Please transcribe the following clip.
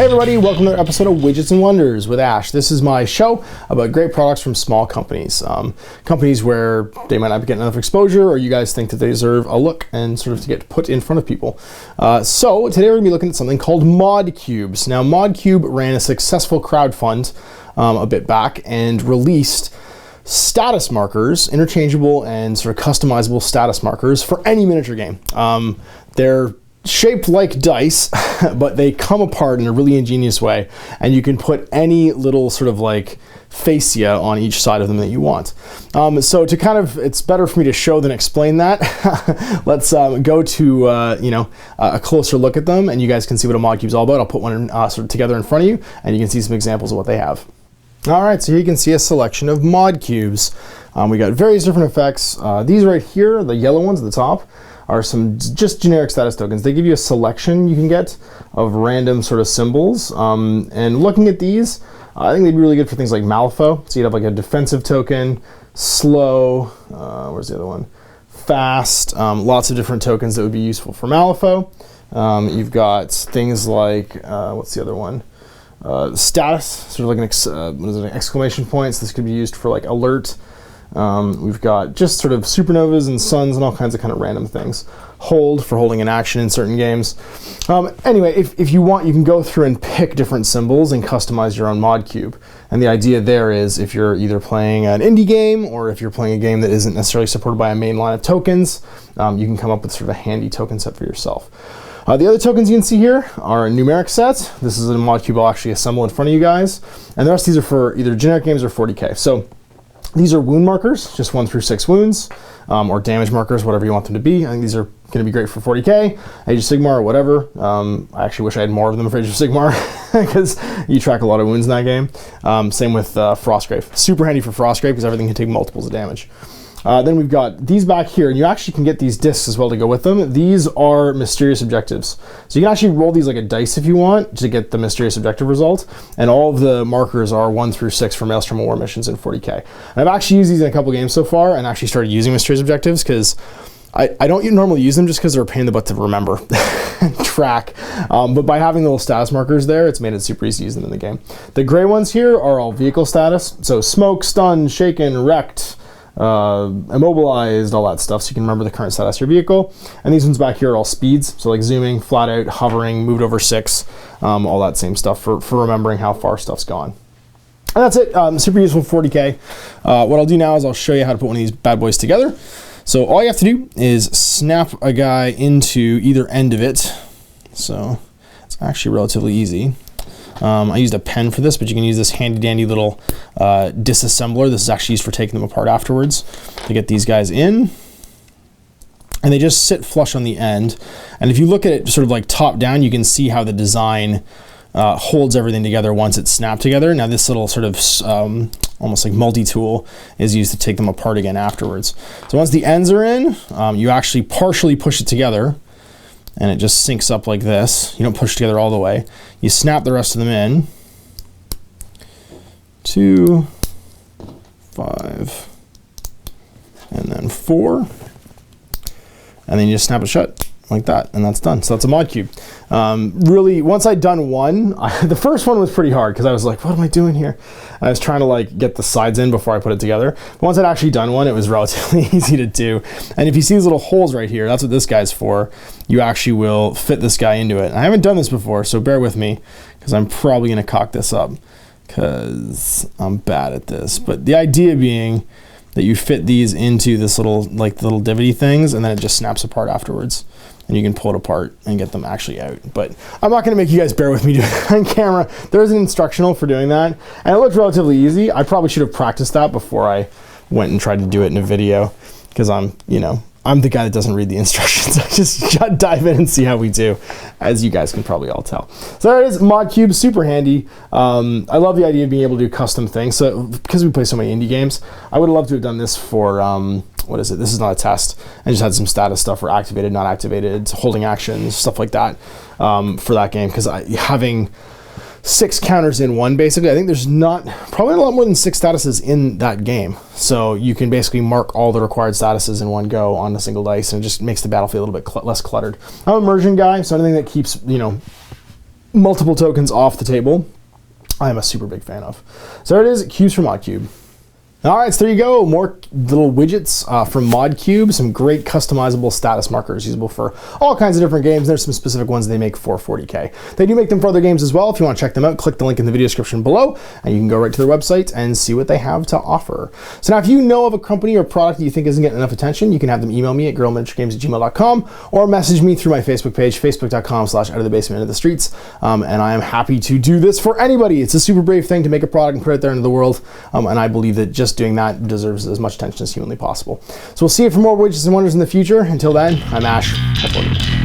Hey everybody, welcome to another episode of Widgets and Wonders with Ash. This is my show about great products from small companies. Companies where they might not be getting enough exposure, or you guys think that they deserve a look and sort of to get put in front of people. So today we're going to be looking at something called Mod Cubes. Now ModCube ran a successful crowdfund a bit back and released status markers, interchangeable and sort of customizable status markers for any miniature game. They're shaped like dice, but they come apart in a really ingenious way, and you can put any little sort of like fascia on each side of them that you want. So to kind of, it's better for me to show than explain that. Let's go to a closer look at them, and you guys can see what a mod cube is all about. I'll put one sort of together in front of you, and you can see some examples of what they have. All right, so here you can see a selection of mod cubes. We got various different effects. These right here, the yellow ones at the top, are some just generic status tokens. They give you a selection you can get of random sort of symbols. And looking at these, I think they'd be really good for things like Malifaux. So you'd have like a defensive token, slow, where's the other one? Fast, lots of different tokens that would be useful for Malifaux. You've got things like, what's the other one? Status, sort of like an exclamation point. So this could be used for like alert. We've got just sort of supernovas and suns and all kinds of kind of random things. Hold for holding an action in certain games. Anyway, if you want, you can go through and pick different symbols and customize your own mod cube. And the idea there is if you're either playing an indie game or if you're playing a game that isn't necessarily supported by a main line of tokens, you can come up with sort of a handy token set for yourself. The other tokens you can see here are a numeric set. This is a mod cube I'll actually assemble in front of you guys. And the rest of these are for either generic games or 40K. So these are wound markers, just 1 through 6 wounds, or damage markers, whatever you want them to be. I think these are going to be great for 40K, Age of Sigmar, or whatever. I actually wish I had more of them for Age of Sigmar, because you track a lot of wounds in that game. Same with Frostgrave. Super handy for Frostgrave, because everything can take multiples of damage. Then we've got these back here, and you actually can get these discs as well to go with them. These are mysterious objectives. So you can actually roll these like a dice if you want to get the mysterious objective result. And all of the markers are 1 through 6 for Maelstrom War missions in 40K. And I've actually used these in a couple games so far, and actually started using mysterious objectives because I don't normally use them just because they're a pain in the butt to remember and track. But by having the little status markers there, it's made it super easy to use them in the game. The gray ones here are all vehicle status. So smoke, stunned, shaken, wrecked, immobilized, all that stuff, so you can remember the current status of your vehicle. And these ones back here are all speeds, so like zooming, flat out, hovering, moved over 6, all that same stuff for remembering how far stuff's gone. And that's it. Super useful for 40K. What I'll do now is I'll show you how to put one of these bad boys together. So all you have to do is snap a guy into either end of it. So it's actually relatively easy. I used a pen for this, but you can use this handy dandy little disassembler. This is actually used for taking them apart afterwards to get these guys in. And they just sit flush on the end. And if you look at it sort of like top down, you can see how the design holds everything together once it's snapped together. Now this little sort of almost like multi-tool is used to take them apart again afterwards. So once the ends are in, you actually partially push it together, and it just syncs up like this. You don't push together all the way. You snap the rest of them in. 2, 5, and then 4. And then you just snap it shut like that, and that's done. So that's a mod cube. Really, once I'd done one, the first one was pretty hard because I was like, what am I doing here? I was trying to like get the sides in before I put it together. But once I'd actually done one, it was relatively easy to do. And if you see these little holes right here, that's what this guy's for. You actually will fit this guy into it. And I haven't done this before, so bear with me because I'm probably gonna cock this up because I'm bad at this. But the idea being that you fit these into this little, like the little divvy things, and then it just snaps apart afterwards. And you can pull it apart and get them actually out. But I'm not gonna make you guys bear with me doing it on camera. There is an instructional for doing that, and it looked relatively easy. I probably should have practiced that before I went and tried to do it in a video, because I'm the guy that doesn't read the instructions. I just dive in and see how we do, as you guys can probably all tell. So there it is, mod cube, super handy. I love the idea of being able to do custom things. So because we play so many indie games, I would have loved to have done this for, what is it? This is not a test. And just had some status stuff for activated, not activated, holding actions, stuff like that for that game. Because having 6 counters in one, basically, I think there's probably a lot more than 6 statuses in that game. So you can basically mark all the required statuses in one go on a single dice, and it just makes the battlefield a little bit less cluttered. I'm a immersion guy, so anything that keeps, multiple tokens off the table, I am a super big fan of. So there it is, Cubes from ModCube. All right, so there you go. More little widgets from ModCube. Some great customizable status markers usable for all kinds of different games. There's some specific ones they make for 40K. They do make them for other games as well. If you want to check them out, click the link in the video description below, and you can go right to their website and see what they have to offer. So now if you know of a company or product that you think isn't getting enough attention, you can have them email me at guerrillaminiaturegames@gmail.com or message me through my Facebook page, facebook.com/outofthebasement-into-the-streets. And I am happy to do this for anybody. It's a super brave thing to make a product and put it out there into the world. And I believe that just doing that deserves as much attention as humanly possible. So we'll see you for more Widgets and Wonders in the future. Until then, I'm Ash. Have fun.